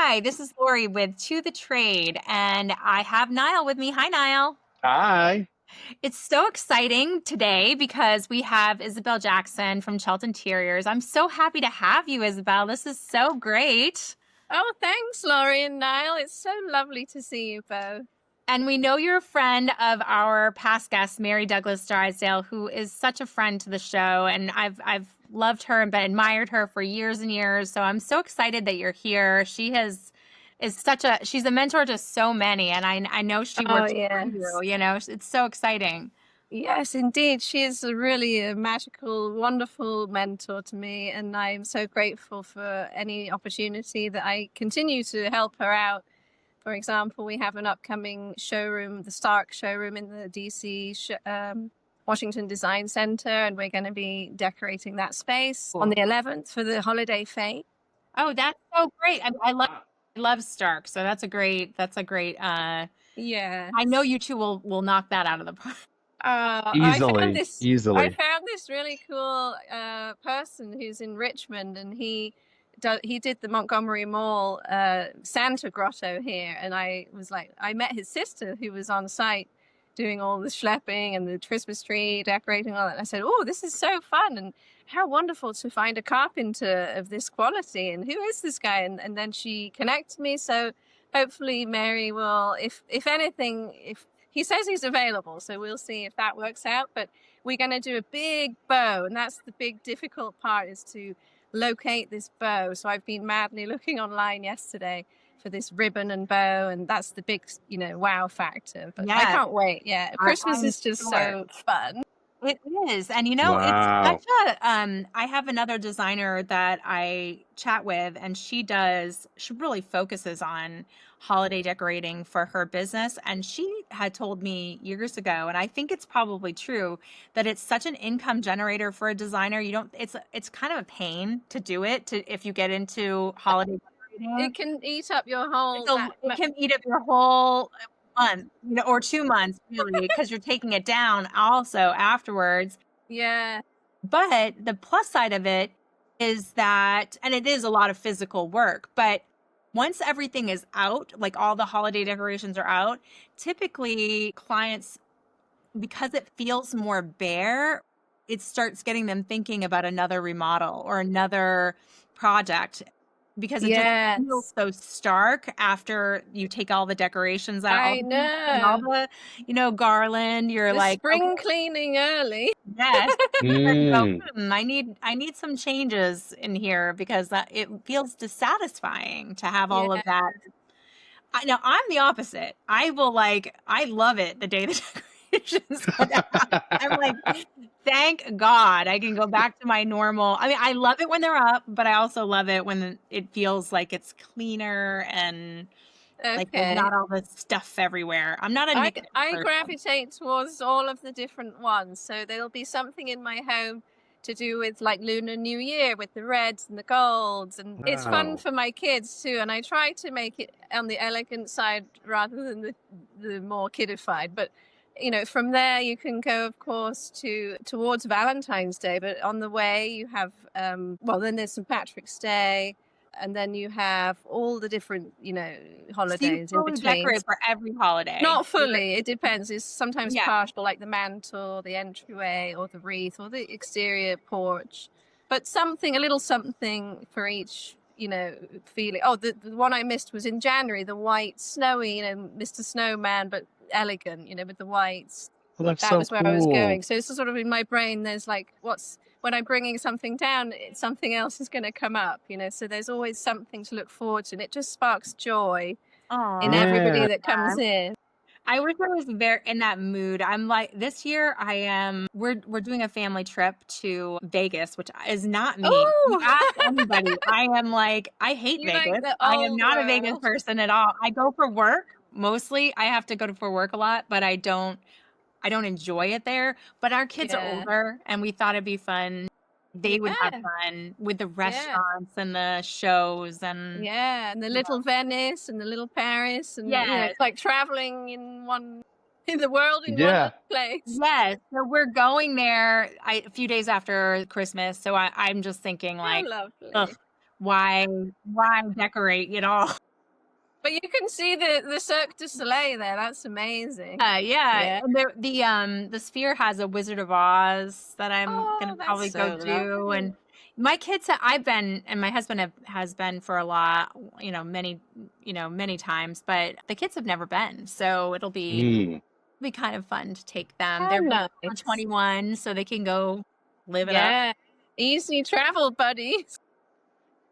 Hi, this is Laurie with To the Trade, and I have Nile with me. Hi, Nile. Hi. It's so exciting today because we have Isy Jackson from Chelt Interiors. I'm so happy to have you, Isabel. This is so great. Oh, thanks, Laurie and Nile. It's so lovely to see you both. And we know you're a friend of our past guest, Mary Douglas Drysdale, who is such a friend to the show. And I've loved her and admired her for years and years. So I'm so excited that you're here. She's a mentor to so many, and I know she Oh, works for yes. you. It's so exciting. Yes, indeed. She is really a magical, wonderful mentor to me. And I'm so grateful for any opportunity that I continue to help her out. For example, we have an upcoming showroom, the Stark showroom in the DC Washington Design Center, and we're going to be decorating that space on the 11th for the holiday fair. Oh, that's so great. I love Stark, so that's a great Yeah. I know you two will knock that out of the park. Easily. I found this really cool person who's in Richmond, and he did the Montgomery Mall Santa Grotto here, and I met his sister who was on site doing all the schlepping and the Christmas tree decorating, all that. And I said, "Oh, this is so fun, and how wonderful to find a carpenter of this quality, and who is this guy?" And then she connected me, so hopefully Mary will, if anything, if he says he's available, so we'll see if that works out. But we're going to do a big bow, and that's the big difficult part, is to locate this bow. So I've been madly looking online yesterday for this ribbon and bow, and that's the big, wow factor. But I can't wait. Yeah, Christmas is just so fun. It is. And Wow. it's such I have another designer that I chat with, and she really focuses on holiday decorating for her business. And she had told me years ago, and I think it's probably true, that it's such an income generator for a designer. It's kind of a pain to do it if you get into holiday decorating. It can eat up your whole It can eat up your whole month, or 2 months, really, because you're taking it down also afterwards. Yeah. But the plus side of it is that, and it is a lot of physical work, but once everything is out, like all the holiday decorations are out, typically clients, because it feels more bare, it starts getting them thinking about another remodel or another project, because it just feels so stark after you take all the decorations out. I know. And all the, garland. You're like spring cleaning early. Yes. Mm. I need some changes in here, because it feels dissatisfying to have all of that. Now I'm the opposite. I love it the day the decorations go down. I'm like, thank God I can go back to my normal. I mean, I love it when they're up, but I also love it when it feels like it's cleaner and like there's not all this stuff everywhere. I'm not a I gravitate towards all of the different ones. So there'll be something in my home to do with like Lunar New Year, with the reds and the golds, and it's fun for my kids too. And I try to make it on the elegant side rather than the more kiddified. But from there you can go, of course, towards Valentine's Day. But on the way you have then there's St. Patrick's Day. And then you have all the different, holidays in between. Decorate for every holiday. Not fully. It depends. It's sometimes partial, like the mantle, the entryway, or the wreath, or the exterior porch. But a little something for each, feeling. Oh, the one I missed was in January, the white snowy, Mr. Snowman, but elegant, with the whites. Well, that was where I was going. So it's sort of in my brain, there's like, when I'm bringing something down, something else is going to come up, so there's always something to look forward to, and it just sparks joy in everybody that comes in. I wish I was very in that mood. I'm like, this year we're doing a family trip to Vegas, which is not me. Ask anybody. I am like, I hate Vegas. I am not a Vegas person at all. I go for work mostly. I have to go for work a lot, but I don't enjoy it there. But our kids are older, and we thought it'd be fun. They would have fun with the restaurants and the shows and and the little Venice and the little Paris, and it's like traveling in the world in one place. Yes, so we're going there a few days after Christmas. So I'm just thinking, like, why decorate all? But you can see the Cirque du Soleil there. That's amazing. Yeah. The Sphere has a Wizard of Oz that I'm gonna probably go do. And my kids, I've been, and my husband has been for a lot, many times, but the kids have never been. So it'll be kind of fun to take them. They're nice. 21, so they can go live it up. Easy travel buddies.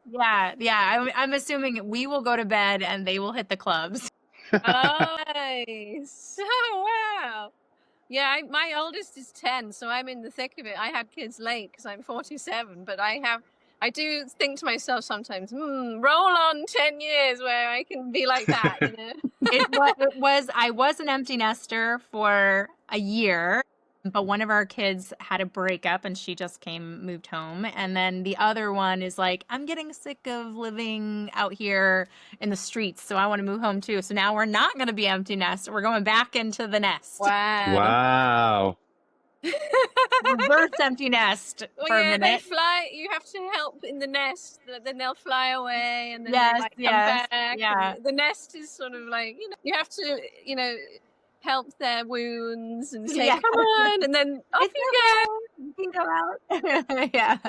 Yeah. I'm assuming we will go to bed and they will hit the clubs. Nice. Oh, wow. Yeah, my oldest is 10, so I'm in the thick of it. I had kids late because I'm 47, but I do think to myself sometimes, roll on 10 years where I can be like that, you know? I was an empty nester for a year, but one of our kids had a breakup and she just moved home. And then the other one is like, I'm getting sick of living out here in the streets, so I want to move home too. So now we're not going to be empty nest. We're going back into the nest. Wow. Reverse empty nest for a minute. They fly. You have to help in the nest. Then they'll fly away, and then they might come back. Yeah. The nest is sort of like, you have to, help their wounds and say, come on, and then off you can go out. Yeah.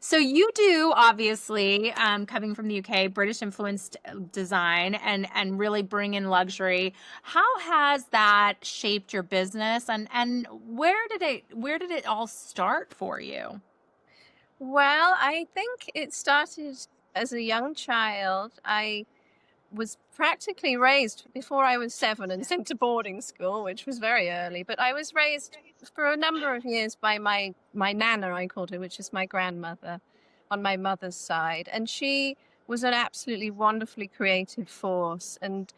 So you do, obviously, coming from the UK, British influenced design and really bring in luxury. How has that shaped your business, and where did it all start for you? Well, I think it started as a young child. I was practically raised before I was 7 and sent to boarding school, which was very early. But I was raised for a number of years by my nana, I called her, which is my grandmother on my mother's side. And she was an absolutely wonderfully creative force. And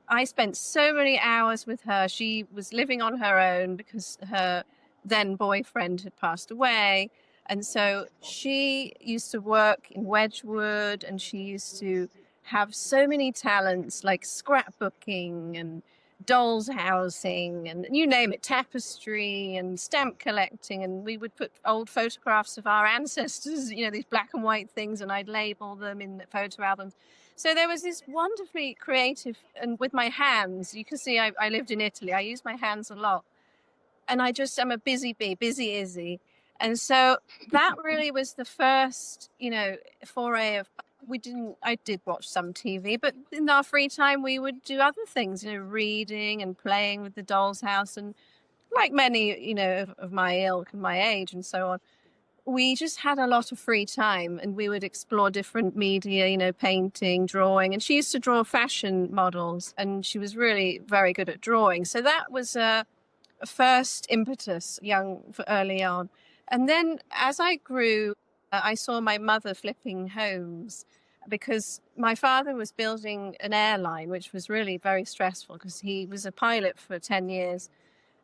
I spent so many hours with her. She was living on her own because her then boyfriend had passed away. And so she used to work in Wedgwood, and she used to have so many talents like scrapbooking and dolls housing and you name it, tapestry and stamp collecting. And we would put old photographs of our ancestors, these black and white things, and I'd label them in the photo albums. So there was this wonderfully creative, and with my hands, you can see I lived in Italy. I use my hands a lot. And I'm a busy bee, busy Izzy. And so that really was the first, foray of, I did watch some TV, but in our free time, we would do other things, reading and playing with the doll's house. And like many, of my ilk and my age and so on, we just had a lot of free time, and we would explore different media, painting, drawing. And she used to draw fashion models, and she was really very good at drawing. So that was a first impetus early on. And then as I grew, I saw my mother flipping homes because my father was building an airline, which was really very stressful because he was a pilot for 10 years.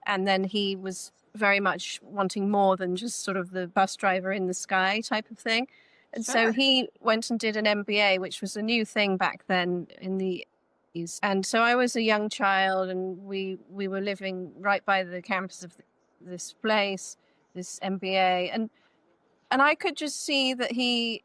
And then he was very much wanting more than just sort of the bus driver in the sky type of thing. And so he went and did an MBA, which was a new thing back then in the 80s. And so I was a young child, and we were living right by the campus of this place, this MBA, and I could just see that he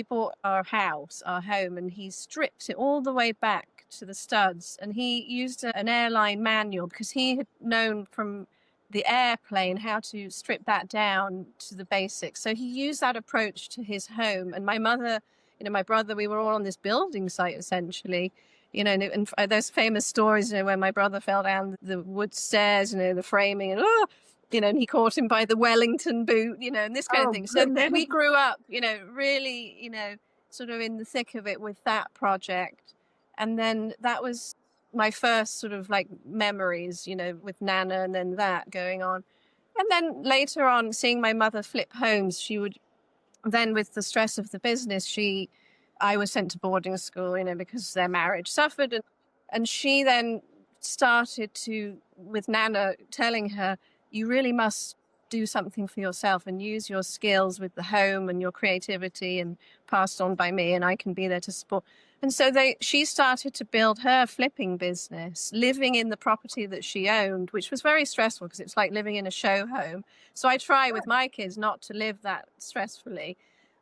bought our home, and he stripped it all the way back to the studs, and he used an airline manual because he had known from the airplane how to strip that down to the basics. So he used that approach to his home. And my mother, my brother, we were all on this building site essentially, and those famous stories, where my brother fell down the wood stairs, the framing, and and he caught him by the Wellington boot, and this kind of thing. So we grew up, really, sort of in the thick of it with that project. And then that was my first sort of like memories, with Nana, and then that going on. And then later on, seeing my mother flip homes, she would then, with the stress of the business, I was sent to boarding school, because their marriage suffered. And she then started with Nana telling her, you really must do something for yourself and use your skills with the home and your creativity, and passed on by me, and I can be there to support. And so she started to build her flipping business, living in the property that she owned, which was very stressful because it's like living in a show home. So I try with my kids not to live that stressfully.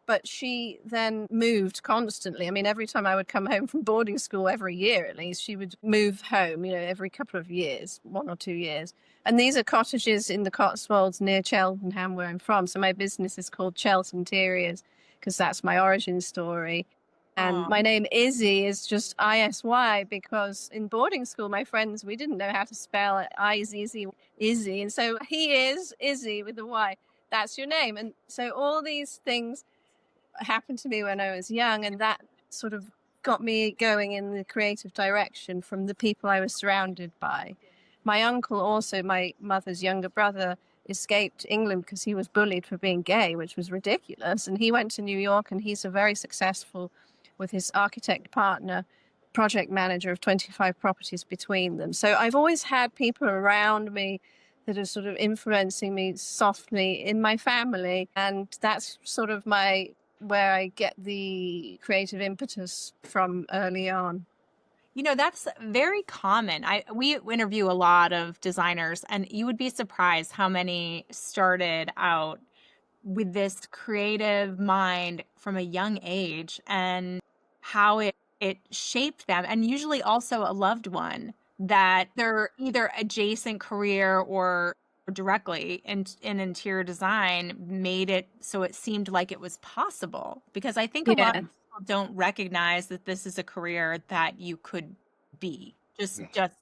But she then moved constantly. I mean, every time I would come home from boarding school, every year at least, she would move home, every couple of years, 1 or 2 years. And these are cottages in the Cotswolds near Cheltenham, where I'm from. So my business is called Chelt Interiors, because that's my origin story. And my name Isy is just Isy, because in boarding school, my friends, we didn't know how to spell it. Isy. And so he is Isy with a Y. That's your name. And so all these things happened to me when I was young, and that sort of got me going in the creative direction from the people I was surrounded by. My uncle, also my mother's younger brother, escaped England because he was bullied for being gay, which was ridiculous. And he went to New York, and he's a very successful, with his architect partner, project manager of 25 properties between them. So I've always had people around me that are sort of influencing me softly in my family. And that's sort of where I get the creative impetus from early on. That's very common. We interview a lot of designers, and you would be surprised how many started out with this creative mind from a young age, and how it shaped them, and usually also a loved one that they're either adjacent career or directly in interior design made it so it seemed like it was possible. Because I think a lot of people don't recognize that this is a career that you could be. Just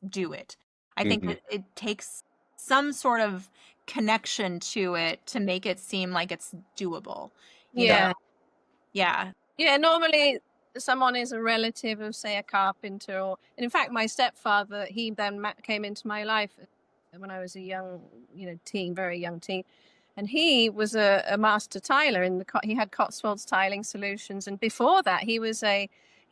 do it. I think that it takes some sort of connection to it to make it seem like it's doable. Yeah. Normally someone is a relative of, say, a carpenter, and in fact, my stepfather, he then came into my life when I was a young, teen, very young teen. And he was a master tiler he had Cotswolds Tiling Solutions. And before that, he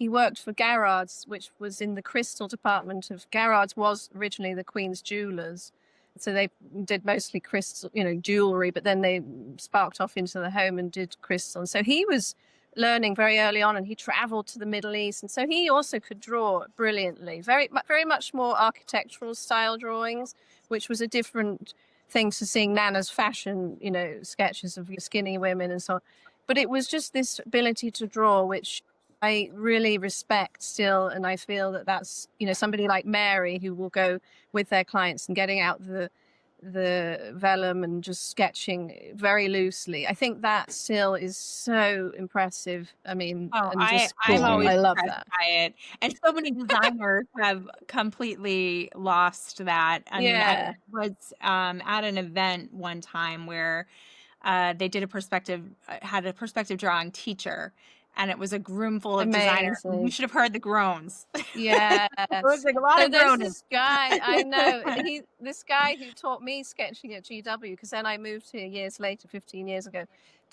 worked for Garrard's, which was in the crystal department of Garrard's, was originally the Queen's jewelers. So they did mostly crystal, jewelry, but then they sparked off into the home and did crystal. And so he was learning very early on, and he traveled to the Middle East. And so he also could draw brilliantly, very, very much more architectural style drawings, which was a different thing to seeing Nana's fashion, sketches of skinny women and so on. But it was just this ability to draw, which I really respect still. And I feel that that's, somebody like Mary, who will go with their clients and getting out the vellum and just sketching very loosely. I think that still is so impressive. I mean, I'm always I love that. By it. And so many designers have completely lost that. I mean, I was at an event one time where they did had a perspective drawing teacher, and it was a room full of designers. You should have heard the groans. Yeah. It was like a lot of groaning. This guy, I know, this guy who taught me sketching at GW, because then I moved here years later, 15 years ago.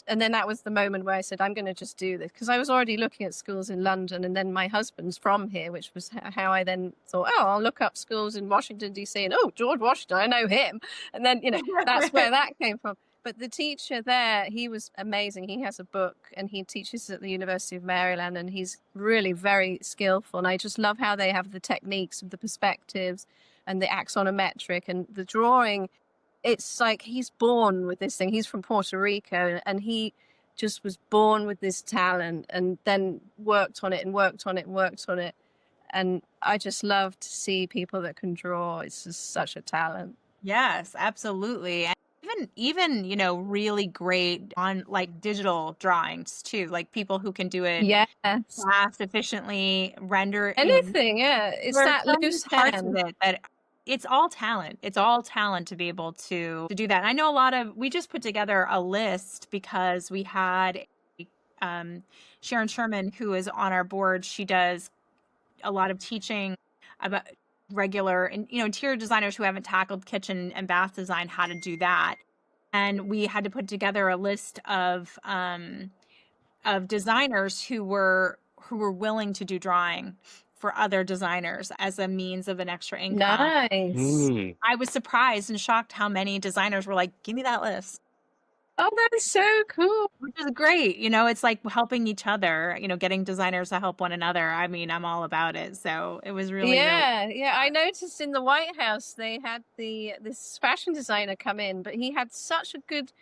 And then that was the moment where I said, I'm going to just do this, because I was already looking at schools in London, and then my husband's from here, which was how I then thought, I'll look up schools in Washington, D.C. And George Washington, I know him. And then, that's where that came from. But the teacher there, he was amazing. He has a book, and he teaches at the University of Maryland, and he's really very skillful. And I just love how they have the techniques of the perspectives and the axonometric and the drawing. It's like he's born with this thing. He's from Puerto Rico, and he just was born with this talent, and then worked on it and worked on it and worked on it. And I just love to see people that can draw. It's just such a talent. Yes, absolutely. Even really great on like digital drawings too, like people who can do it fast, efficiently, render anything. It's that loose parts of it that it's all talent. It's all talent to be able to do that. And I know we just put together a list because we had Sharon Sherman, who is on our board. She does a lot of teaching about regular and interior designers who haven't tackled kitchen and bath design, how to do that. And we had to put together a list of designers who were willing to do drawing for other designers as a means of an extra income. Nice. I was surprised and shocked how many designers were like, give me that list. Oh, that is so cool. Which is great. It's like helping each other, getting designers to help one another. I mean, I'm all about it. So it was really, I noticed in the White House, they had this fashion designer come in, but he had such a good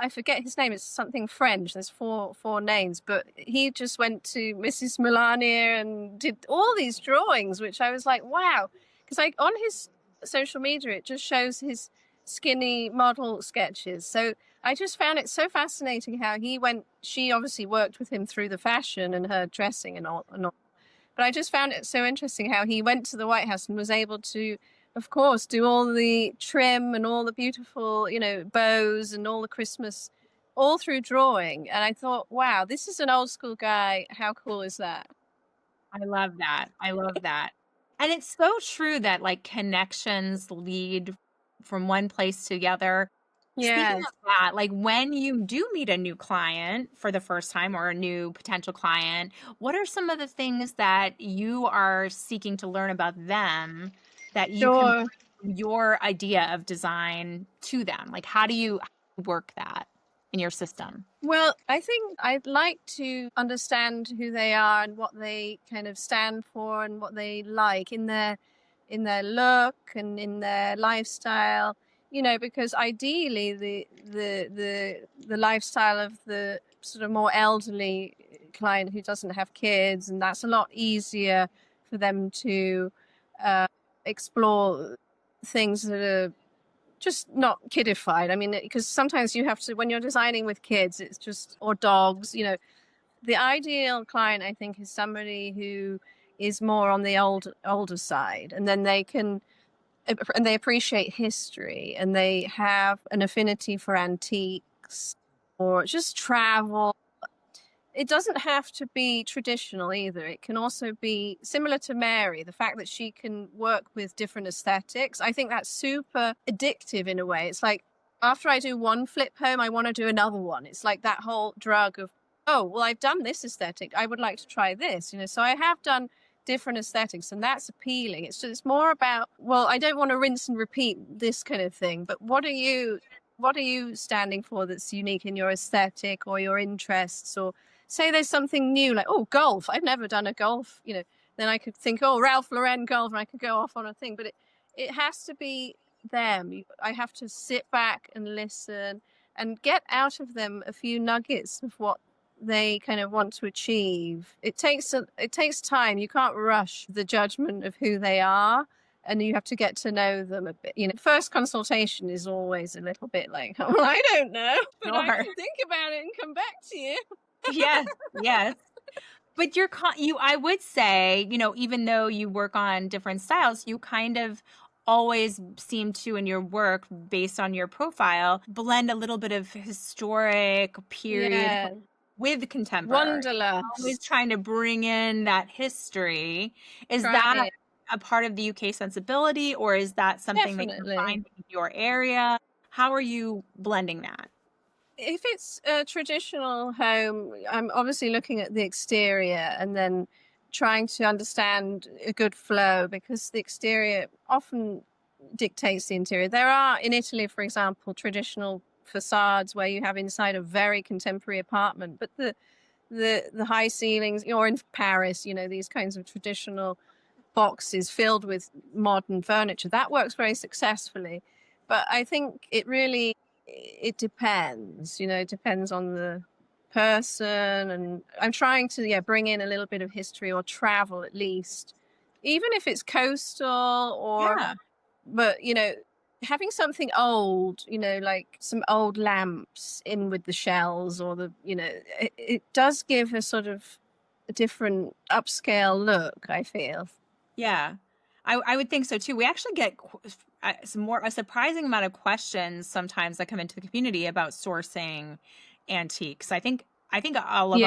I forget his name. It's something French. There's four names, but he just went to Mrs. Melania and did all these drawings, which I was like, wow. Because like on his social media, it just shows his skinny model sketches. So I just found it so fascinating how she obviously worked with him through the fashion and her dressing and all. But I just found it so interesting how he went to the White House and was able to, of course, do all the trim and all the beautiful, bows and all the Christmas, all through drawing. And I thought, wow, this is an old school guy. How cool is that? I love that. I love that. And it's so true that like connections lead from one place to the other. Speaking of that, like when you do meet a new client for the first time or a new potential client, what are some of the things that you are seeking to learn about them that you can bring your idea of design to them? Like how do you work that in your system? Well, I think I'd like to understand who they are and what they kind of stand for and what they like in their look and in their lifestyle. Because ideally the lifestyle of the sort of more elderly client who doesn't have kids, and that's a lot easier for them to explore things that are just not kidified. I mean, because sometimes you have to, when you're designing with kids, it's just, or dogs, the ideal client, I think, is somebody who is more on the older side, and then they appreciate history, and they have an affinity for antiques or just travel. It doesn't have to be traditional either. It can also be similar to Mary, the fact that she can work with different aesthetics. I think that's super addictive in a way. It's like after I do one flip home, I want to do another one. It's like that whole drug of, oh, well, I've done this aesthetic, I would like to try this. So I have done different aesthetics, and that's appealing. It's more about, well, I don't want to rinse and repeat this kind of thing, but what are you standing for that's unique in your aesthetic or your interests? Or say there's something new, like, oh, golf. I've never done a golf, then I could think, oh, Ralph Lauren golf, and I could go off on a thing. But it has to be them. I have to sit back and listen and get out of them a few nuggets of what they kind of want to achieve. It takes time. You can't rush the judgment of who they are, and you have to get to know them a bit. First consultation is always a little bit like, well, I don't know, but I can think about it and come back to you. Yes. But I would say, even though you work on different styles, you kind of always seem to, in your work, based on your profile, blend a little bit of historic period with contemporary. Wanderlust. Always trying to bring in that history. Is that a part of the UK sensibility, or is that something that you find in your area? How are you blending that? If it's a traditional home, I'm obviously looking at the exterior and then trying to understand a good flow, because the exterior often dictates the interior. There are, in Italy, for example, traditional facades where you have inside a very contemporary apartment, but the high ceilings, or in Paris, these kinds of traditional boxes filled with modern furniture, that works very successfully. But I think it depends, it depends on the person. And I'm trying to bring in a little bit of history or travel, at least, even if it's coastal or but having something old, like some old lamps in with the shells, or it does give a sort of a different upscale look, I feel. Yeah, I would think so too. We actually get a surprising amount of questions sometimes that come into the community about sourcing antiques. I think all of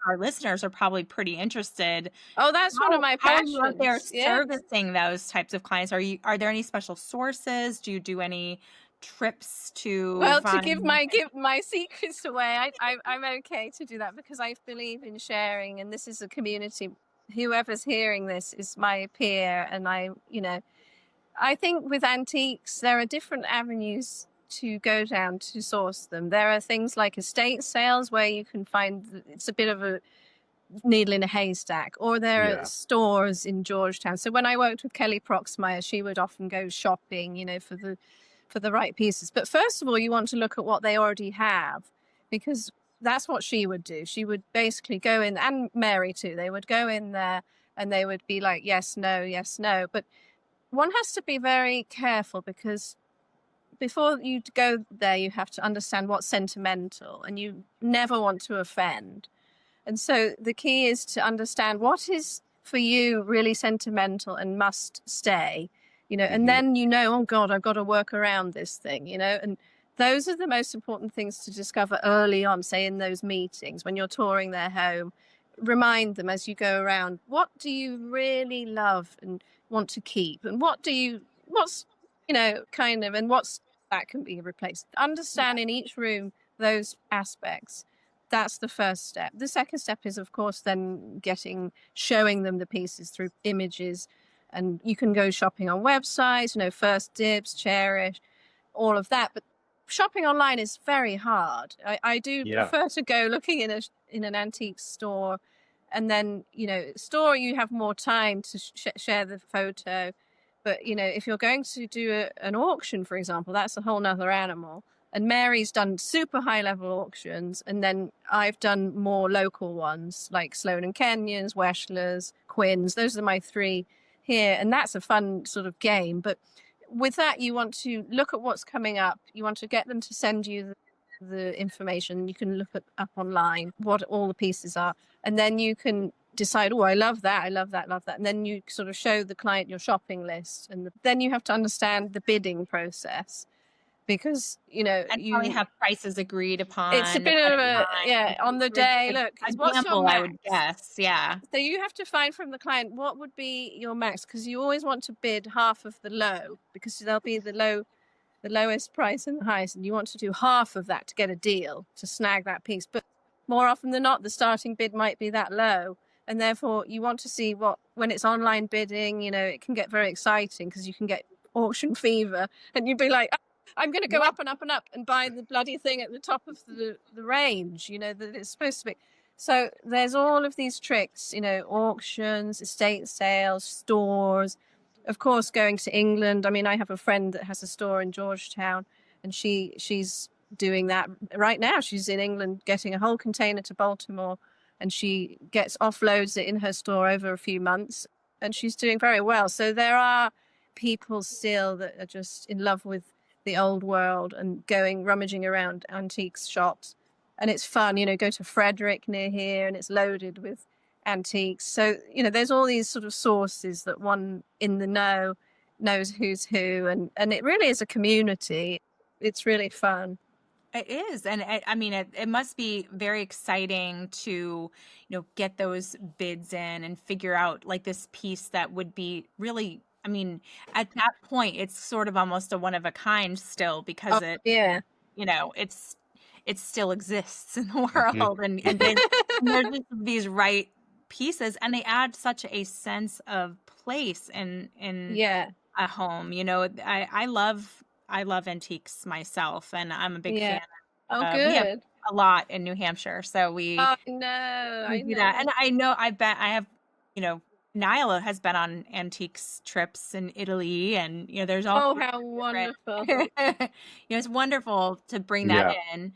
our listeners are probably pretty interested. Oh, that's one of my passions. How are you out there servicing those types of clients? Are there any special sources? Do you do any trips to? Well, to give my secrets away, I'm okay to do that, because I believe in sharing, and this is a community. Whoever's hearing this is my peer, and I think with antiques there are different avenues to go down to source them. There are things like estate sales where you can find, it's a bit of a needle in a haystack, or there are stores in Georgetown. So when I worked with Kelly Proxmire, she would often go shopping, for the for the right pieces. But first of all, you want to look at what they already have, because that's what she would do. She would basically go in, and Mary too, they would go in there and they would be like, yes, no, yes, no. But one has to be very careful, because before you go there, you have to understand what's sentimental, and you never want to offend. And so the key is to understand what is for you really sentimental and must stay, and then, oh God, I've got to work around this thing, and those are the most important things to discover early on, say in those meetings when you're touring their home. Remind them as you go around, what do you really love and want to keep, and what's kind of, and what's that can be replaced. Understand in each room those aspects. That's the first step. The second step is, of course, then showing them the pieces through images, and you can go shopping on websites, First Dibs, Cherish, all of that. But shopping online is very hard. I do prefer to go looking in an antique store, and then store you have more time to share the photo. But if you're going to do an auction, for example, that's a whole nother animal. And Mary's done super high level auctions, and then I've done more local ones like Sloan and Kenyon's, Weschler's, Quinns. Those are my three here, and that's a fun sort of game. But with that, you want to look at what's coming up. You want to get them to send you the information. You can look up online what all the pieces are, and then you can decide, oh, I love that, I love that, love that. And then you sort of show the client your shopping list, and then you have to understand the bidding process, because and probably have prices agreed upon. It's a bit of on the day. Look, what's your max? I would guess, yeah. So you have to find from the client what would be your max, because you always want to bid half of the low, because there'll be the lowest price and the highest, and you want to do half of that to get a deal, to snag that piece. But more often than not, the starting bid might be that low, and therefore you want to see when it's online bidding, it can get very exciting, because you can get auction fever, and you'd be like, I'm going to go up and up and up and buy the bloody thing at the top of the range, that it's supposed to be. So there's all of these tricks, auctions, estate sales, stores, of course, going to England. I mean, I have a friend that has a store in Georgetown, and she's doing that right now. She's in England getting a whole container to Baltimore, and she offloads it in her store over a few months, and she's doing very well. So there are people still that are just in love with the old world and rummaging around antiques shops, and it's fun. Go to Frederick near here, and it's loaded with antiques. So there's all these sort of sources that one in the know knows who's who, and it really is a community. It's really fun. It is. And I mean, it must be very exciting to, get those bids in and figure out like this piece that would be really, I mean, at that point, it's sort of almost a one of a kind still, because it still exists in the world, and there's just these right pieces, and they add such a sense of place in a home. I love antiques myself, and I'm a big fan. Good. We have a lot in New Hampshire, so we I do know that. And I have, Nile has been on antiques trips in Italy, and there's all how wonderful. It's wonderful to bring that in.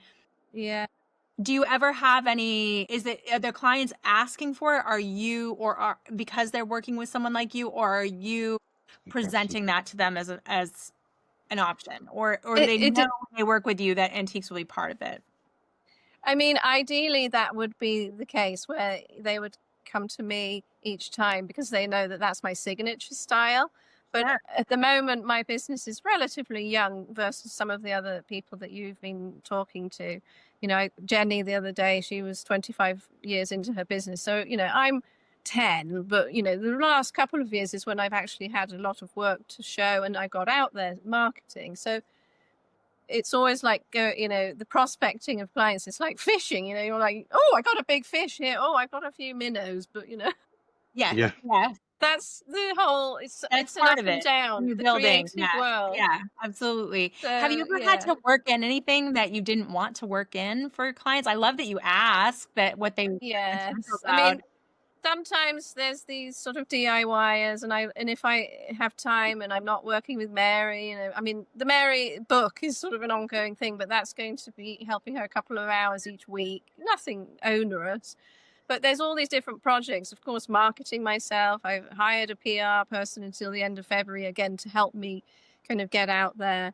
Yeah. Do you ever have are the clients asking for it? Are you, because they're working with someone like you, or are you presenting that to them as an option, or do they know when they work with you that antiques will be part of it? I mean, ideally that would be the case, where they would come to me each time, because they know that that's my signature style. But at the moment, my business is relatively young versus some of the other people that you've been talking to. Jenny the other day, she was 25 years into her business. So, I'm 10, but, the last couple of years is when I've actually had a lot of work to show, and I got out there marketing. So it's always like, the prospecting of clients, it's like fishing, you're like, oh, I got a big fish here. Oh, I got a few minnows, but, Yeah. That's the whole, it's part an of up and down, the building creative world. Yeah, absolutely. So, have you ever had to work in anything that you didn't want to work in for clients? I love that you asked that what they yes. about. I mean, sometimes there's these sort of DIYers, and if I have time and I'm not working with Mary, I mean, the Mary book is sort of an ongoing thing, but that's going to be helping her a couple of hours each week. Nothing onerous. But there's all these different projects, of course, marketing myself. I've hired a PR person until the end of February, again, to help me kind of get out there.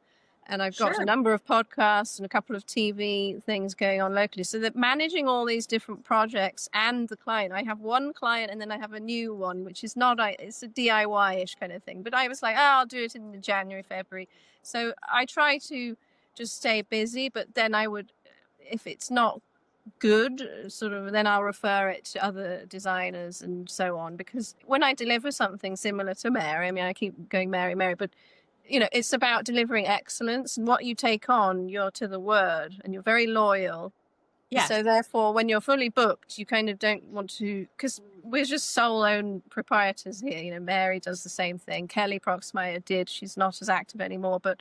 And I've got a number of podcasts and a couple of TV things going on locally. So that managing all these different projects and the client, I have one client and then I have a new one, which is it's a DIY-ish kind of thing. But I was like, I'll do it in January, February. So I try to just stay busy, but then I would, if it's not good, sort of, then I'll refer it to other designers and so on. Because when I deliver something similar to Mary, I mean, I keep going Mary, but it's about delivering excellence, and what you take on, you're to the word and you're very loyal. Yeah. So therefore, when you're fully booked, you kind of don't want to, because we're just sole-owned proprietors here. Mary does the same thing. Kelly Proxmire did. She's not as active anymore, but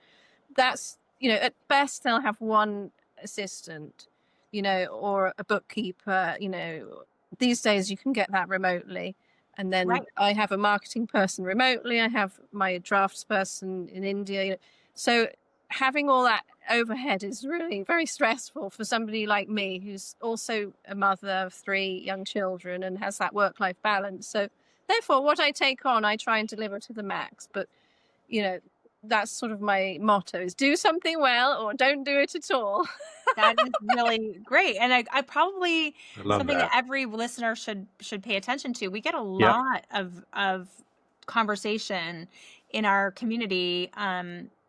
that's, at best they'll have one assistant, or a bookkeeper. These days you can get that remotely. And then I have a marketing person remotely. I have my drafts person in India. So having all that overhead is really very stressful for somebody like me, who's also a mother of 3 young children and has that work-life balance. So therefore, what I take on, I try and deliver to the max. But, that's sort of my motto, is do something well or don't do it at all. That is really great. And I probably something that every listener should pay attention to. We get a lot of conversation in our community,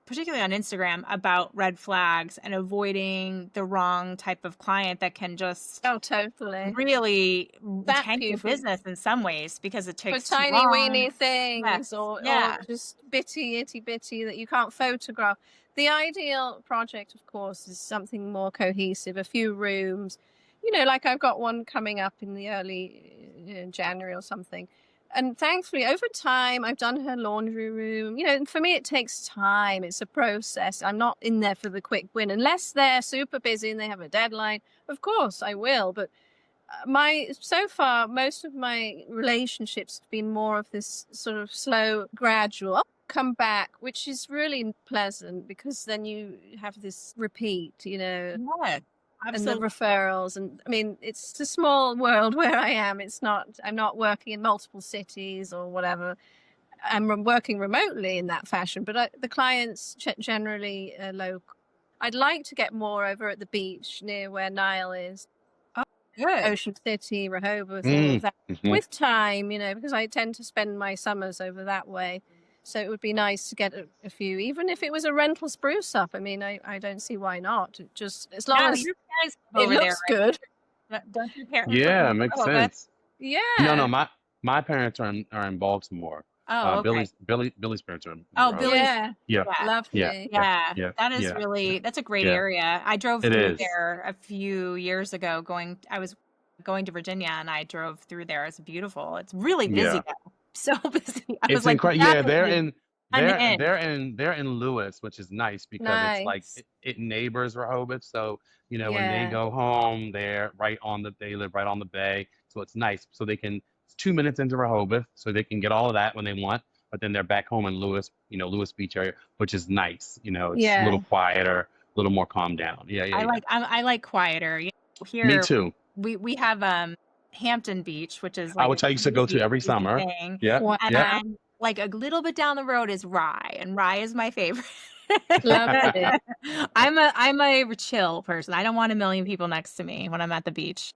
particularly on Instagram, about red flags and avoiding the wrong type of client that can just totally really tank your business in some ways, because it takes for tiny weeny things or just itty bitty that you can't photograph. The ideal project, of course, is something more cohesive, a few rooms, like I've got one coming up in the early January or something. And thankfully, over time, I've done her laundry room. And for me, it takes time. It's a process. I'm not in there for the quick win. Unless they're super busy and they have a deadline, of course, I will. But so far, most of my relationships have been more of this sort of slow, gradual, come back, which is really pleasant, because then you have this repeat, Yeah. Absolutely. And the referrals. And I mean, it's a small world where I am. I'm not working in multiple cities or whatever. I'm working remotely in that fashion, but the clients generally are local. I'd like to get more over at the beach near where Nile is. Oh, good. Ocean City, Rehoboth, all of that. With time, because I tend to spend my summers over that way. So it would be nice to get a few, even if it was a rental spruce up. I mean, I don't see why not. Just as long as your parents it looks good. Don't your parents? Yeah, makes sense. Yeah. No, my parents are in Baltimore. Oh, okay. Billy's parents are. Billy's. Yeah. Lovely. Yeah. That is really, that's a great area. I drove through there a few years ago. I was going to Virginia, and I drove through there. It's beautiful. It's really busy though. So busy. It's incredible. Yeah, they're in Lewis, which is nice, because it's like it neighbors Rehoboth. So when they go home, they live right on the bay, so it's nice. So it's 2 minutes into Rehoboth, so they can get all of that when they want. But then they're back home in Lewis, Lewis Beach area, which is nice. It's a little quieter, a little more calm down. Yeah. I like quieter. Here, me too. We have Hampton Beach, which is which I used to go to every summer. Yeah. And then, like, a little bit down the road is Rye, and Rye is my favorite. Love it. I'm a chill person. I don't want a million people next to me when I'm at the beach.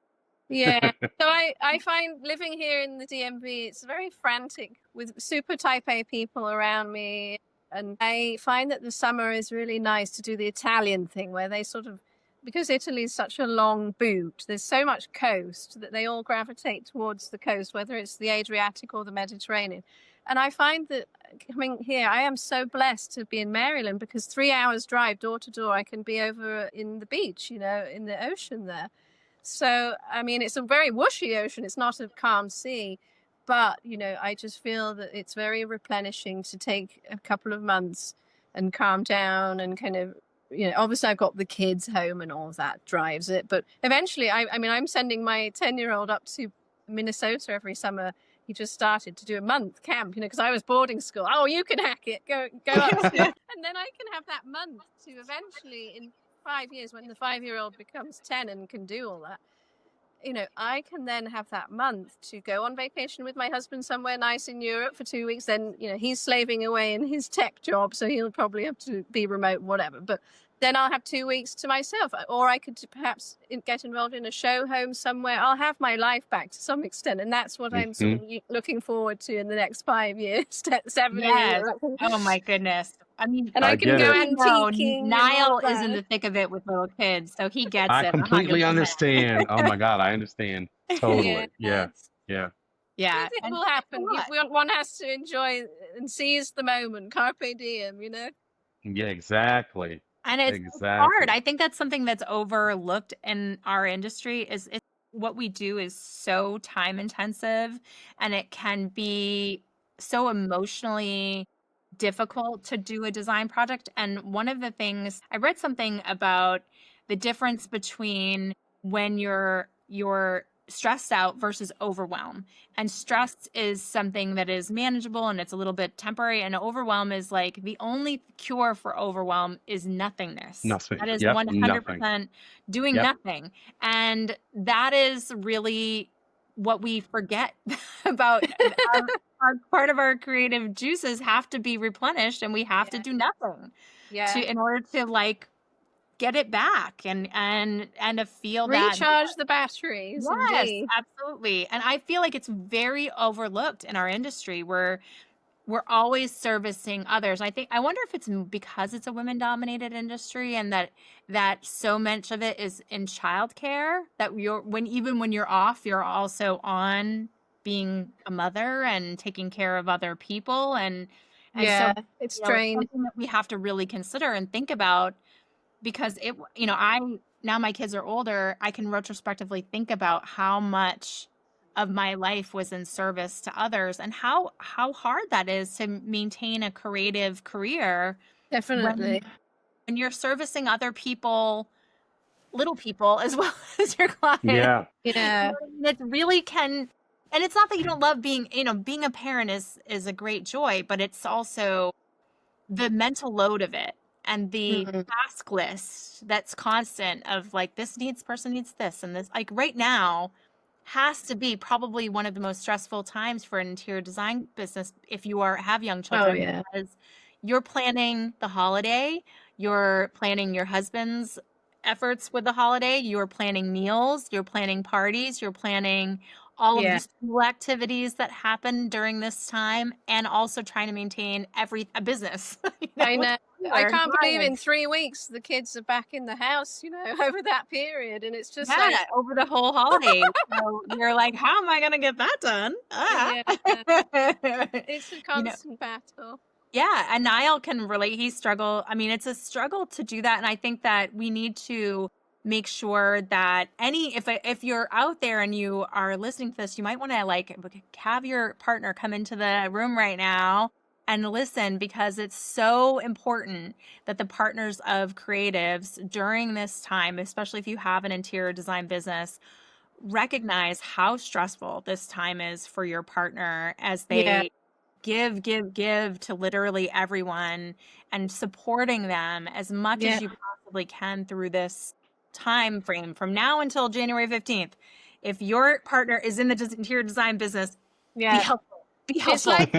Yeah. So I find living here in the DMV, it's very frantic with super type A people around me. And I find that the summer is really nice to do the Italian thing, where they sort of, because Italy is such a long boot, there's so much coast that they all gravitate towards the coast, whether it's the Adriatic or the Mediterranean. And I find that coming here, I am so blessed to be in Maryland, because 3 hours drive door to door, I can be over in the beach, in the ocean there. So, I mean, it's a very whooshy ocean. It's not a calm sea. But, I just feel that it's very replenishing to take a couple of months and calm down and kind of, obviously I've got the kids home and all of that drives it. But eventually, I'm sending my 10-year-old up to Minnesota every summer. He just started to do a month camp, because I was boarding school. Oh, you can hack it. Go up. And then I can have that month to eventually, in 5 years, when the 5-year-old becomes 10 and can do all that, I can then have that month to go on vacation with my husband somewhere nice in Europe for 2 weeks. Then, he's slaving away in his tech job, so he'll probably have to be remote, whatever. But then I'll have 2 weeks to myself. Or I could perhaps get involved in a show home somewhere. I'll have my life back to some extent. And that's what I'm sort of looking forward to in the next 5 years, 7 years. Oh, my goodness. I mean, and I can go antiquing. Niall is in the thick of it with little kids, so he gets it. I completely 100%. understand. Oh my God, I understand. Totally. Yeah. It will happen. One has to enjoy and seize the moment. Carpe diem, Yeah, exactly. And it's hard. I think that's something that's overlooked in our industry is what we do is so time intensive, and it can be so emotionally difficult to do a design project. And one of the things I read something about the difference between when you're stressed out versus overwhelm. And stress is something that is manageable and it's a little bit temporary, and overwhelm is like the only cure for overwhelm is nothingness. Nothing. That is 100% doing nothing. And that is really what we forget about. Our part of our creative juices have to be replenished, and we have to do nothing in order to get it back and to feel recharge the batteries. Yes, indeed. Absolutely. And I feel like it's very overlooked in our industry where we're always servicing others. I wonder if it's because it's a women-dominated industry, and that so much of it is in childcare, that even when you're off, you're also on being a mother and taking care of other people, and so it's strange. Something that we have to really consider and think about, because now my kids are older, I can retrospectively think about how much of my life was in service to others, and how hard that is to maintain a creative career. Definitely. When you're servicing other people, little people as well as your clients. Yeah. It really can. And it's not that you don't love being a parent is a great joy, but it's also the mental load of it and the task list that's constant of this person needs this, and this right now has to be probably one of the most stressful times for an interior design business if you have young children, because you're planning the holiday, you're planning your husband's efforts with the holiday, you're planning meals, you're planning parties, you're planning all of the school activities that happen during this time, and also trying to maintain a business. I know. I can't believe in 3 weeks the kids are back in the house, over that period, and it's just over the whole holiday. So you're like, how am I going to get that done? It's a constant battle. Yeah, and Nile can relate. It's a struggle to do that, and I think that we need to make sure that if you're out there and you are listening to this, you might want to have your partner come into the room right now and listen, because it's so important that the partners of creatives during this time, especially if you have an interior design business, recognize how stressful this time is for your partner as they give to literally everyone, and supporting them as much as you possibly can through this time frame from now until January 15th. If your partner is in the interior design business, be helpful. It's like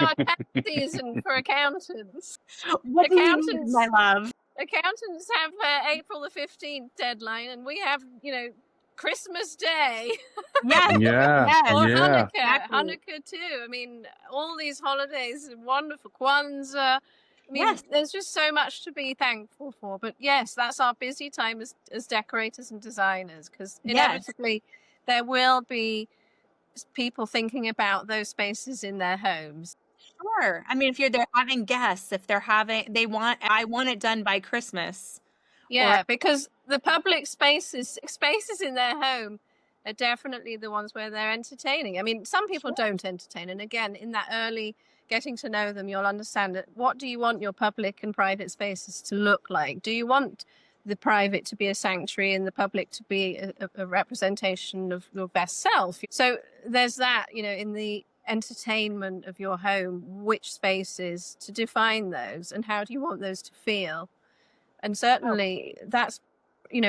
our tax season for accountants. What accountants, do you mean, my love? Accountants have April the 15th deadline, and we have, Christmas Day. Yes. Or Hanukkah. Exactly. Hanukkah too. I mean, all these holidays are wonderful. Kwanzaa. There's just so much to be thankful for. But yes, that's our busy time as decorators and designers, because inevitably there will be people thinking about those spaces in their homes. Sure. If they're having guests, I want it done by Christmas. Yeah, because the public spaces in their home are definitely the ones where they're entertaining. Some people don't entertain. And again, in that early getting to know them, you'll understand that what do you want your public and private spaces to look like? Do you want the private to be a sanctuary and the public to be a representation of your best self. So there's that, in the entertainment of your home, which spaces to define those and how do you want those to feel. And certainly that's,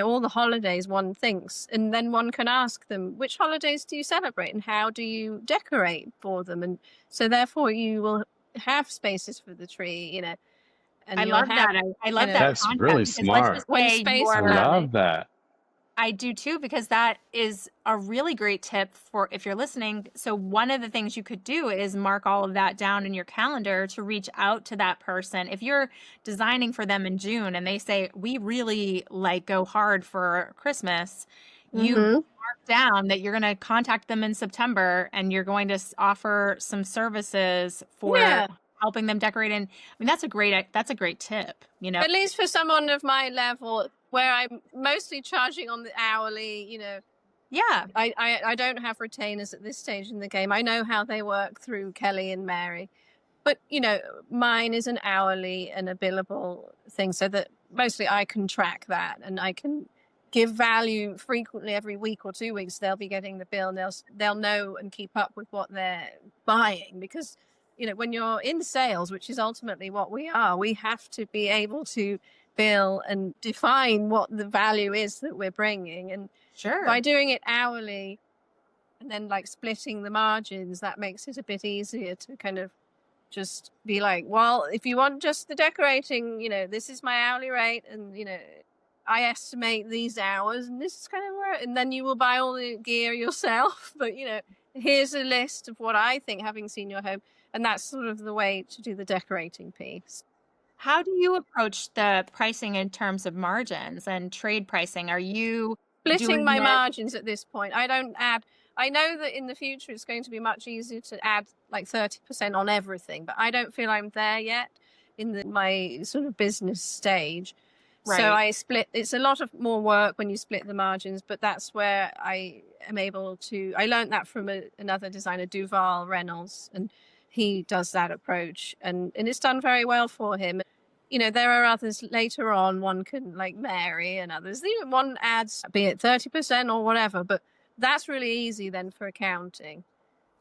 all the holidays one thinks, and then one can ask them, which holidays do you celebrate and how do you decorate for them? And so therefore you will have spaces for the tree, and I love that. I love that That's concept, really because let's just smart. say I love that. I do too, because that is a really great tip for if you're listening. So one of the things you could do is mark all of that down in your calendar to reach out to that person. If you're designing for them in June and they say, we really go hard for Christmas, you mark down that you're going to contact them in September and you're going to offer some services for helping them decorate. And I mean, that's a great tip, At least for someone of my level, where I'm mostly charging on the hourly, Yeah. I don't have retainers at this stage in the game. I know how they work through Kelly and Mary. But, mine is an hourly and a billable thing, so that mostly I can track that and I can give value frequently. Every week or 2 weeks, they'll be getting the bill and they'll know and keep up with what they're buying, because when you're in sales, which is ultimately what we are, we have to be able to bill and define what the value is that we're bringing. And by doing it hourly and then splitting the margins, that makes it a bit easier to kind of just be like, well, if you want just the decorating, this is my hourly rate, and I estimate these hours, and this is kind of where, and then you will buy all the gear yourself. But here's a list of what I think, having seen your home. And that's sort of the way to do the decorating piece. How do you approach the pricing in terms of margins and trade pricing? Are you splitting my margins at this point? I don't add. I know that in the future it's going to be much easier to add 30% on everything, but I don't feel I'm there yet in my sort of business stage. Right. So I split. It's a lot of more work when you split the margins, but that's where I am able to. I learned that from another designer, Duval Reynolds, and he does that approach, and it's done very well for him. There are others later on, one can, like Mary and others, one adds, be it 30% or whatever, but that's really easy then for accounting.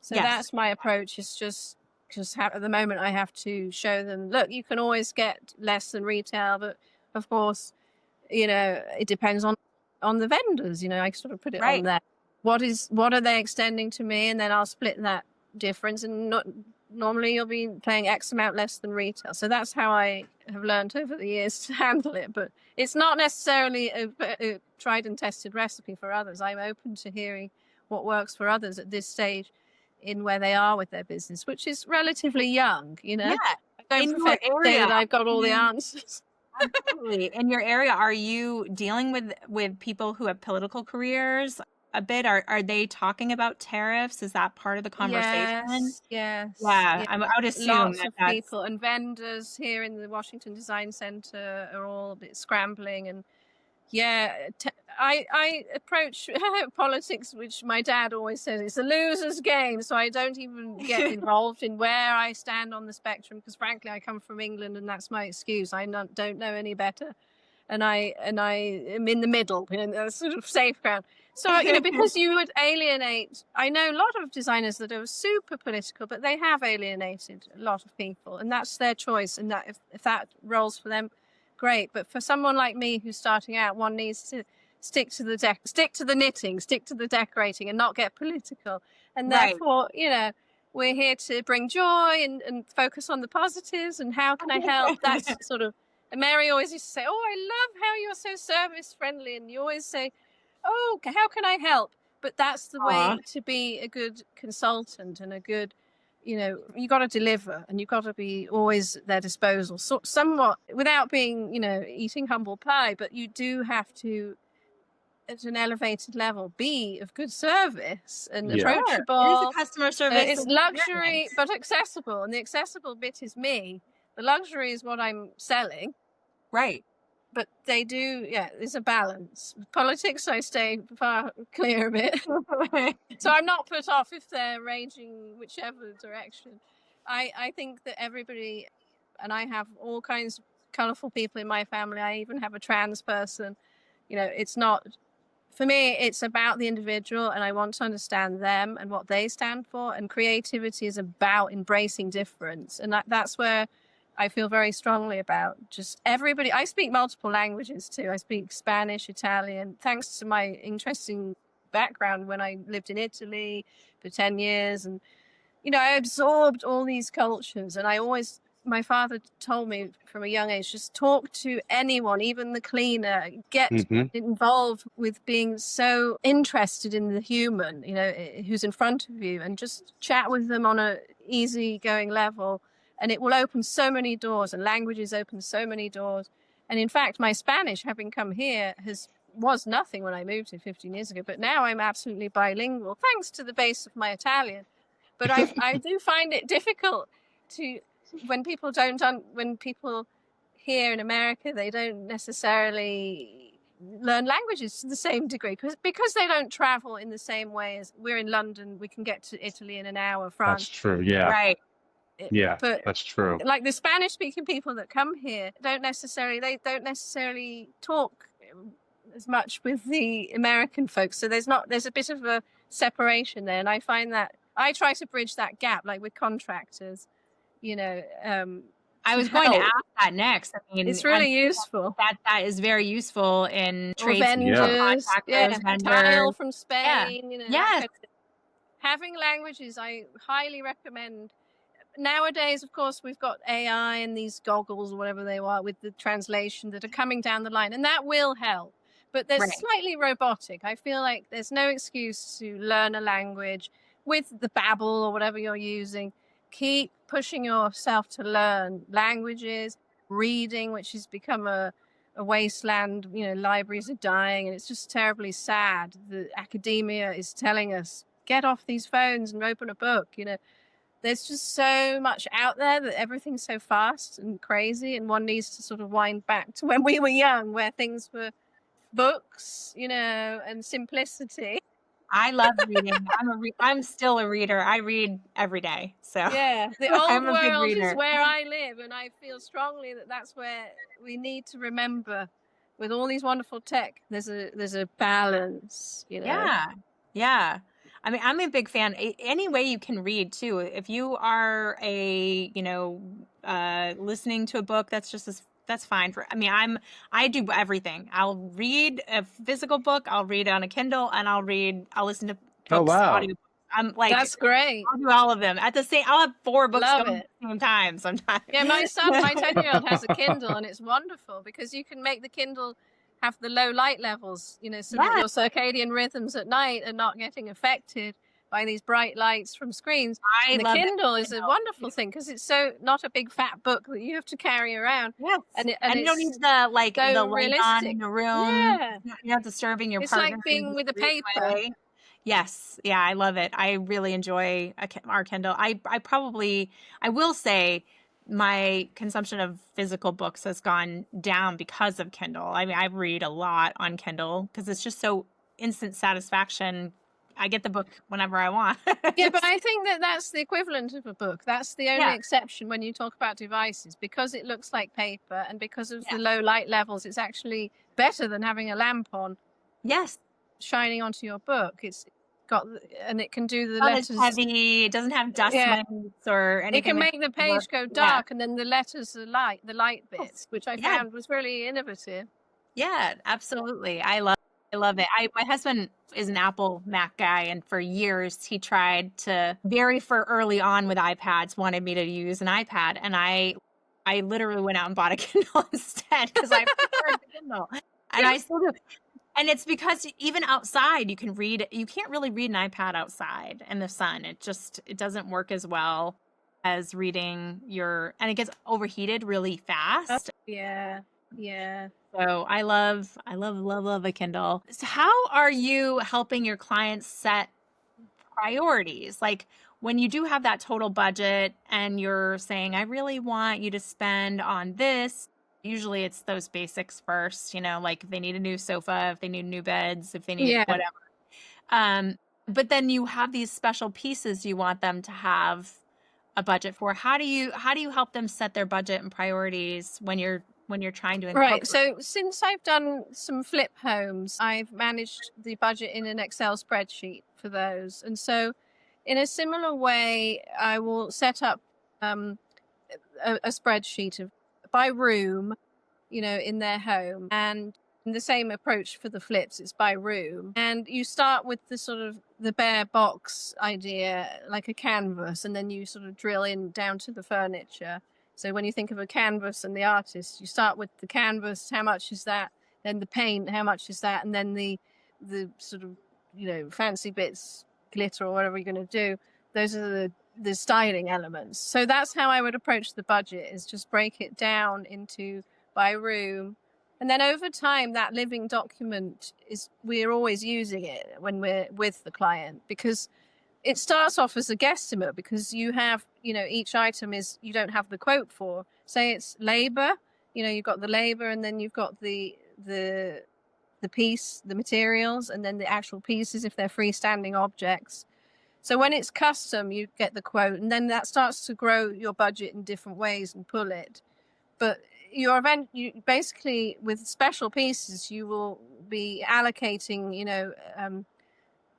So that's my approach, is just at the moment I have to show them, look, you can always get less than retail, but of course, it depends on the vendors. I sort of put it on there. What are they extending to me? And then I'll split that difference, and normally you'll be paying X amount less than retail. So that's how I have learned over the years to handle it. But it's not necessarily a tried and tested recipe for others. I'm open to hearing what works for others at this stage in where they are with their business, which is relatively young. Yeah. I don't profess to say that I've got all the answers. Absolutely. In your area, are you dealing with people who have political careers a bit? Are they talking about tariffs? Is that part of the conversation? Yes. Yeah, I would assume lots of people and vendors here in the Washington Design Center are all a bit scrambling. And I approach politics, which my dad always says it's a loser's game. So I don't even get involved in where I stand on the spectrum, because frankly, I come from England and that's my excuse. I don't know any better. And I am in the middle, a sort of safe ground. So, because you would alienate, I know a lot of designers that are super political, but they have alienated a lot of people, and that's their choice. And that if that rolls for them, great. But for someone like me who's starting out, one needs to stick to the knitting, stick to the decorating, and not get political. And therefore, we're here to bring joy and focus on the positives. And how can I help? That's sort of. And Mary always used to say, "Oh, I love how you're so service friendly," and you always say, "Oh, how can I help?" But that's the way to be a good consultant and a good, you got to deliver, and you got to be always at their disposal, somewhat without being, eating humble pie. But you do have to, at an elevated level, be of good service and approachable. It is a customer service. It's luxury, but accessible, and the accessible bit is me. The luxury is what I'm selling. Right. But they do, there's a balance. With politics, I stay far clear a bit. So I'm not put off if they're raging whichever direction. I think that everybody, and I have all kinds of colorful people in my family. I even have a trans person. It's not, for me, it's about the individual, and I want to understand them and what they stand for. And creativity is about embracing difference. And that's where I feel very strongly about just everybody. I speak multiple languages too. I speak Spanish, Italian, thanks to my interesting background when I lived in Italy for 10 years. And, I absorbed all these cultures. And my father told me from a young age, just talk to anyone, even the cleaner, get involved with being so interested in the human, who's in front of you, and just chat with them on a easygoing level. And it will open so many doors, and languages open so many doors. And in fact, my Spanish, having come here, was nothing when I moved here 15 years ago. But now I'm absolutely bilingual, thanks to the base of my Italian. But I do find it difficult when people here in America, they don't necessarily learn languages to the same degree because they don't travel in the same way as we're in London. We can get to Italy in an hour, France. That's true. Yeah. Right. Yeah, but that's true. Like the Spanish-speaking people that come here don't necessarily talk as much with the American folks. So there's a bit of a separation there, and I find that I try to bridge that gap, like with contractors. I was going to ask that next. I mean, it's really useful. That is very useful in trade vendors, vendors. Tile from Spain. Yes. Having languages, I highly recommend. Nowadays, of course, we've got AI and these goggles or whatever they are with the translation that are coming down the line, and that will help. But they're slightly robotic. I feel like there's no excuse to learn a language with the Babbel or whatever you're using. Keep pushing yourself to learn languages, reading, which has become a wasteland. Libraries are dying, and it's just terribly sad. The academia is telling us, get off these phones and open a book. There's just so much out there that everything's so fast and crazy, and one needs to sort of wind back to when we were young, where things were books, and simplicity. I love reading. I'm still a reader. I read every day. So yeah, the old world is where I live, and I feel strongly that that's where we need to remember. With all these wonderful tech, there's a balance. Yeah. I mean, I'm a big fan. Any way you can read too. If you are listening to a book, that's fine. I do everything. I'll read a physical book. I'll read on a Kindle, and I'll listen to books. Oh, wow. Audio. I'm like, that's great. I'll do all of them at the same. I'll have 4 books going at the same time sometimes. Yeah, my 10-year-old has a Kindle, and it's wonderful because you can make the Kindle have the low light levels, so that your circadian rhythms at night are not getting affected by these bright lights from screens. The Kindle is a wonderful thing because it's so not a big fat book that you have to carry around. Yes. And you don't need the light on in the room. Yeah. You're not disturbing your partner. It's like being with a paper. Yes. Yeah, I love it. I really enjoy our Kindle. I will say my consumption of physical books has gone down because of Kindle. I mean, I read a lot on Kindle because it's just so instant satisfaction. I get the book whenever I want. Yeah, but I think that's the equivalent of a book. That's the only exception when you talk about devices, because it looks like paper and because of the low light levels. It's actually better than having a lamp on. Yes, shining onto your book. It's got, and it can do the letters. It's heavy. It doesn't have dust mites or anything. It can make the page go dark, and then the letters are light, the light bits, which I found was really innovative. Yeah, absolutely. I love it. My husband is an Apple Mac guy, and for years he tried to early on with iPads, wanted me to use an iPad, and I literally went out and bought a Kindle instead because I preferred the Kindle, and I still do. And it's because even outside you can read. You can't really read an iPad outside in the sun. It doesn't work as well as reading and it gets overheated really fast. Yeah. So I love a Kindle. So how are you helping your clients set priorities? Like when you do have that total budget and you're saying, I really want you to spend on this. Usually it's those basics first, like if they need a new sofa, if they need new beds, if they need whatever. But then you have these special pieces you want them to have a budget for. How do you help them set their budget and priorities when you're when you're trying to incorporate? Right. So since I've done some flip homes, I've managed the budget in an Excel spreadsheet for those. And so in a similar way, I will set up a spreadsheet of by room, in their home, and the same approach for the flips. It's by room, and you start with the sort of the bare box idea, like a canvas, and then you sort of drill in down to the furniture. So when you think of a canvas and the artist, you start with the canvas, how much is that? Then the paint, how much is that? And then the sort of, fancy bits, glitter or whatever you're going to do. Those are the styling elements. So that's how I would approach the budget, is just break it down into by room. And then over time, that living document we're always using it when we're with the client, because it starts off as a guesstimate, because you have, each item you don't have the quote for. Say it's labor, you've got the labor, and then you've got the piece, the materials, and then the actual pieces if they're freestanding objects. So when it's custom, you get the quote, and then that starts to grow your budget in different ways and pull it. But you basically, with special pieces, you will be allocating,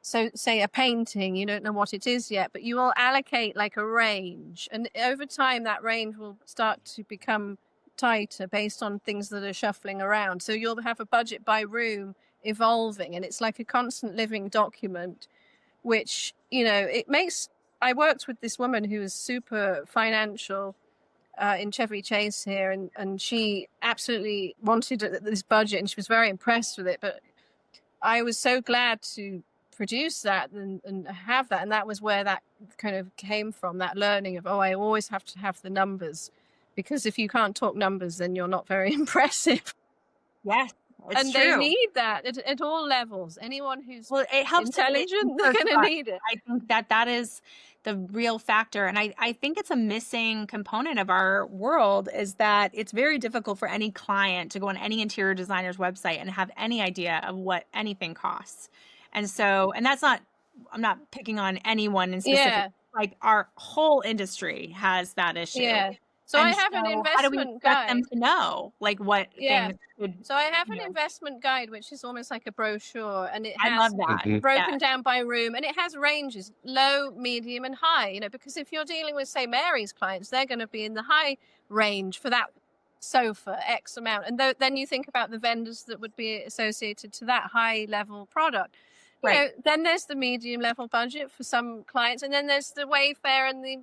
so say a painting, you don't know what it is yet, but you will allocate like a range. And over time, that range will start to become tighter based on things that are shuffling around. So you'll have a budget by room evolving, and it's like a constant living document, which, I worked with this woman who was super financial in Chevy Chase here, and she absolutely wanted this budget, and she was very impressed with it. But I was so glad to produce that and have that, and that was where that kind of came from, that learning of, I always have to have the numbers, because if you can't talk numbers, then you're not very impressive. Yes. It's true. They need that at all levels. Anyone who's it helps intelligent, they're going to need it. I think that is the real factor. And I think it's a missing component of our world, is that it's very difficult for any client to go on any interior designer's website and have any idea of what anything costs. And so, and that's not, I'm not picking on anyone in specific. Yeah. Like our whole industry has that issue. Yeah. So I have an investment guide. Them to know like what things could, so I have an investment guide, which is almost like a brochure, and it has I love that. Broken down by room, and it has ranges, low, medium, and high. Because if you're dealing with, say, Mary's clients, they're going to be in the high range for that sofa, X amount, and then you think about the vendors that would be associated to that high level product. Then there's the medium level budget for some clients, and then there's the Wayfair and the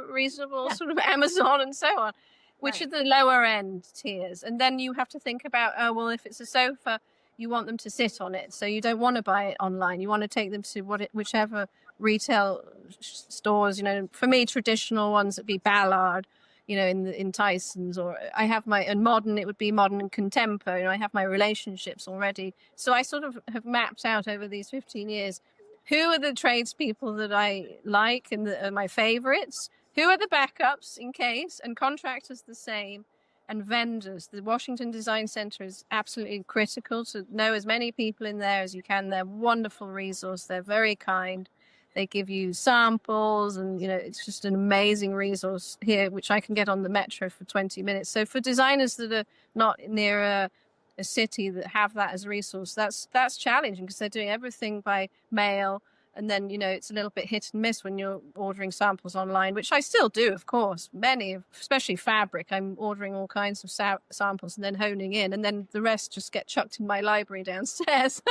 reasonable sort of Amazon and so on, which are the lower end tiers. And then you have to think about, if it's a sofa, you want them to sit on it, so you don't want to buy it online. You want to take them to whichever retail stores. For me, traditional ones would be Ballard, in Tyson's, or I have and modern, it would be Modern and Contempo. I have my relationships already. So I sort of have mapped out over these 15 years, who are the tradespeople that I like and are my favorites, who are the backups in case, and contractors the same, and vendors. The Washington Design Center is absolutely critical to know as many people in there as you can. They're a wonderful resource. They're very kind. They give you samples, and it's just an amazing resource here, which I can get on the metro for 20 minutes. So for designers that are not near a city that have that as a resource, that's challenging, because they're doing everything by mail, and then it's a little bit hit and miss when you're ordering samples online, which I still do, of course. Many, especially fabric, I'm ordering all kinds of samples and then honing in, and then the rest just get chucked in my library downstairs.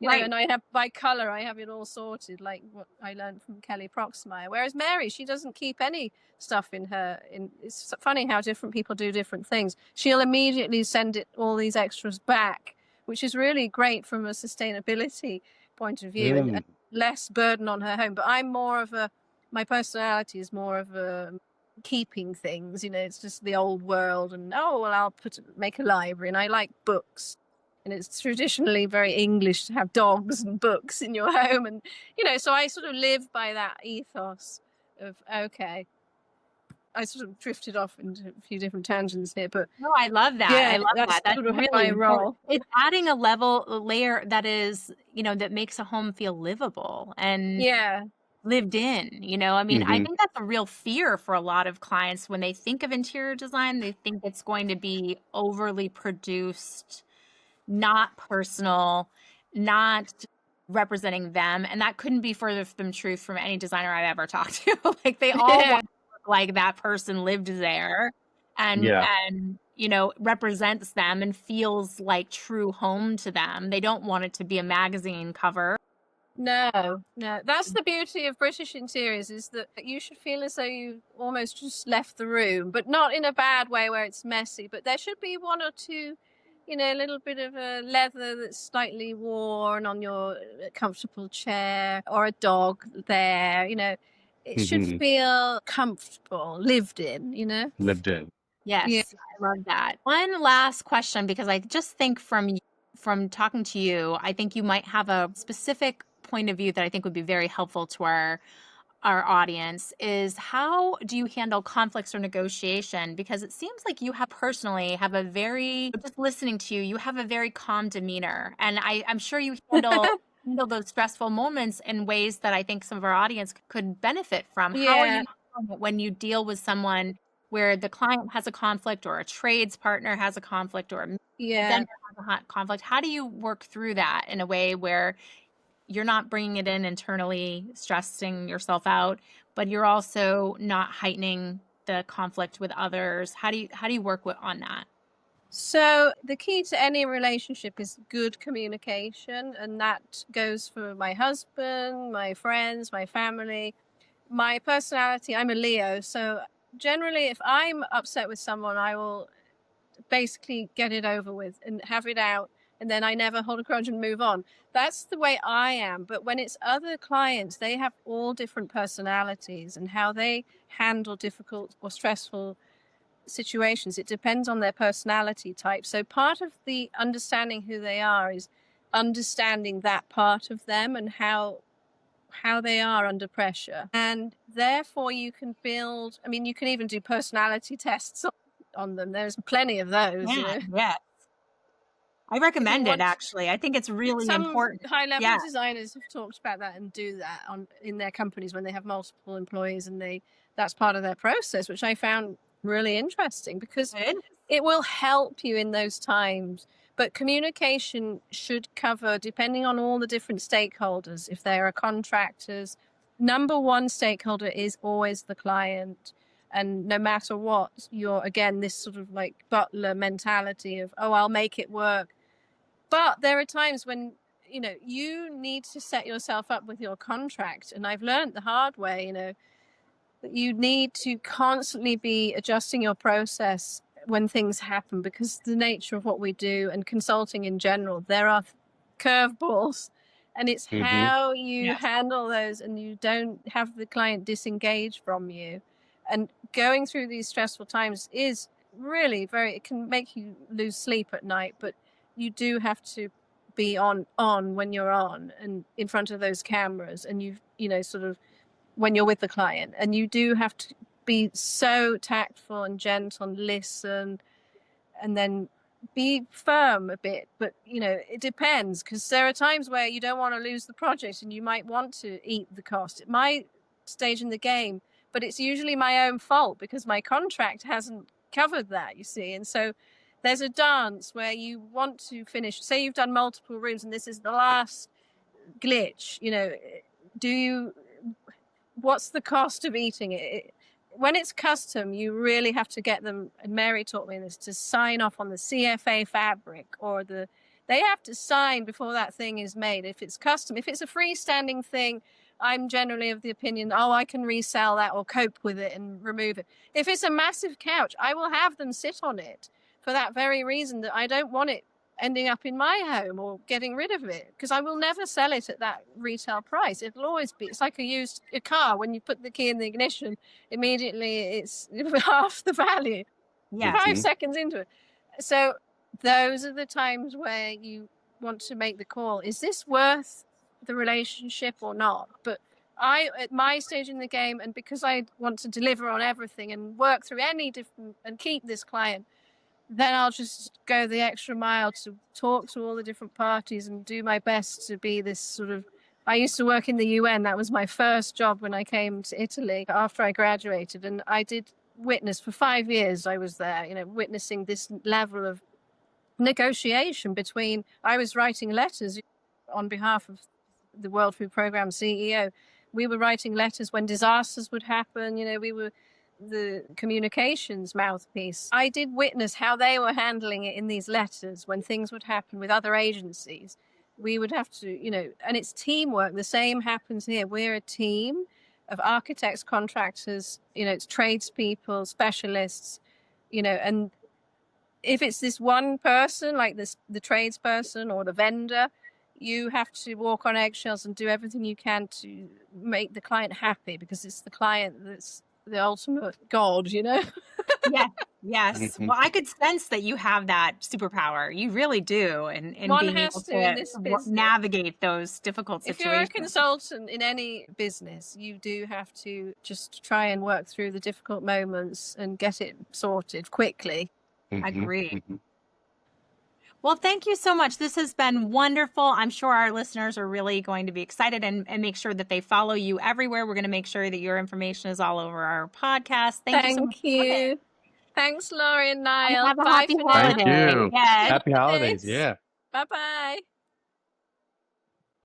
And I have by color, I have it all sorted, like what I learned from Kelly Proxmire. Whereas Mary, she doesn't keep any stuff it's funny how different people do different things. She'll immediately send all these extras back, which is really great from a sustainability point of view, and less burden on her home. But I'm more of my personality is more of a keeping things, it's just the old world, and I'll make a library, and I like books. And it's traditionally very English to have dogs and books in your home. And, so I sort of live by that ethos of, I sort of drifted off into a few different tangents here, but. No, I love that. I love that. That's sort of really my role. It's adding a layer that is, that makes a home feel livable. And lived in, you know? I mean, I think that's a real fear for a lot of clients when they think of interior design, they think it's going to be overly produced, not personal, not representing them, and that couldn't be further from truth from any designer I've ever talked to. Like, they all Yeah. want to look like that person lived there Yeah. and, you know, represents them and feels like true home to them. They don't want it to be a magazine cover. No. That's the beauty of British interiors, is that you should feel as though you almost just left the room, but not in a bad way where it's messy. But there should be one or two, you know, a little bit of a leather that's slightly worn on your comfortable chair, or a dog there, you know. It should feel comfortable, lived in, you know? Lived in. Yes, Yeah. I love that. One last question, because I just think from talking to you, I think you might have a specific point of view that I think would be very helpful to our audience, is how do you handle conflicts or negotiation? Because it seems like you have personally have a very, just listening to you, you have a very calm demeanor. And I'm sure you handle those stressful moments in ways that I think some of our audience could benefit from. How are Yeah. you when you deal with someone where the client has a conflict, or a trades partner has a conflict, or a vendor has a conflict? How do you work through that in a way where you're not bringing it in internally, stressing yourself out, but you're also not heightening the conflict with others? How do you work on that? So the key to any relationship is good communication, and that goes for my husband, my friends, my family. My personality, I'm a Leo, so generally if I'm upset with someone, I will basically get it over with and have it out, and then I never hold a grudge and move on. That's the way I am. But when it's other clients, they have all different personalities, and how they handle difficult or stressful situations, it depends on their personality type. So part of the understanding who they are is understanding that part of them and how they are under pressure. And therefore you can build, I mean, you can even do personality tests on them. There's plenty of those. Yeah, You know? yeah. I recommend it, actually. I think it's really important. Some high-level Yeah. designers have talked about that and do that in their companies when they have multiple employees, and that's part of their process, which I found really interesting, because it will help you in those times. But communication should cover, depending on all the different stakeholders. If there are contractors, number one stakeholder is always the client. And no matter what, you're, again, this sort of like butler mentality of, oh, I'll make it work. But there are times when, you know, you need to set yourself up with your contract. And I've learned the hard way, you know, that you need to constantly be adjusting your process when things happen, because the nature of what we do and consulting in general, there are curveballs, and it's how you handle those, and you don't have the client disengage from you. And going through these stressful times is really it can make you lose sleep at night, but you do have to be on when you're on and in front of those cameras, and you know, sort of when you're with the client, and you do have to be so tactful and gentle and listen, and then be firm a bit. But, you know, it depends, because there are times where you don't want to lose the project and you might want to eat the cost at my stage in the game, but it's usually my own fault because my contract hasn't covered that, you see. And so there's a dance where you want to finish, say you've done multiple rooms and this is the last glitch, you know, what's the cost of eating it? When it's custom, you really have to get them, and Mary taught me this, to sign off on the CFA fabric, or they have to sign before that thing is made. If it's custom, if it's a freestanding thing, I'm generally of the opinion, oh, I can resell that or cope with it and remove it. If it's a massive couch, I will have them sit on it for that very reason, that I don't want it ending up in my home or getting rid of it, because I will never sell it at that retail price. It'll always be, it's like a car. When you put the key in the ignition, immediately it's half the value. 5 seconds into it. So those are the times where you want to make the call. Is this worth the relationship or not? But at my stage in the game, and because I want to deliver on everything and work through any different and keep this client, then I'll just go the extra mile to talk to all the different parties and do my best to be this sort of I used to work in the UN. That was my first job when I came to Italy after I graduated. And I did witness for 5 years. I was there, witnessing this level of negotiation between, I was writing letters on behalf of the World Food Programme CEO. We were writing letters when disasters would happen. We were the communications mouthpiece. I did witness how they were handling it in these letters when things would happen with other agencies. We would have to, and it's teamwork. The same happens here. We're a team of architects, contractors, it's tradespeople, specialists, and if it's this one person, like the tradesperson or the vendor, you have to walk on eggshells and do everything you can to make the client happy, because it's the client that's the ultimate god, Yes. Yes. Well, I could sense that you have that superpower. You really do. And being able to navigate those difficult situations. If you're a consultant in any business, you do have to just try and work through the difficult moments and get it sorted quickly. I agree. Well, thank you so much. This has been wonderful. I'm sure our listeners are really going to be excited and make sure that they follow you everywhere. We're going to make sure that your information is all over our podcast. Thank you so much. Thank you. Thanks, Laurie and Nile. Have a happy holiday. Thank you. Yes. Happy holidays. Yeah. Bye-bye.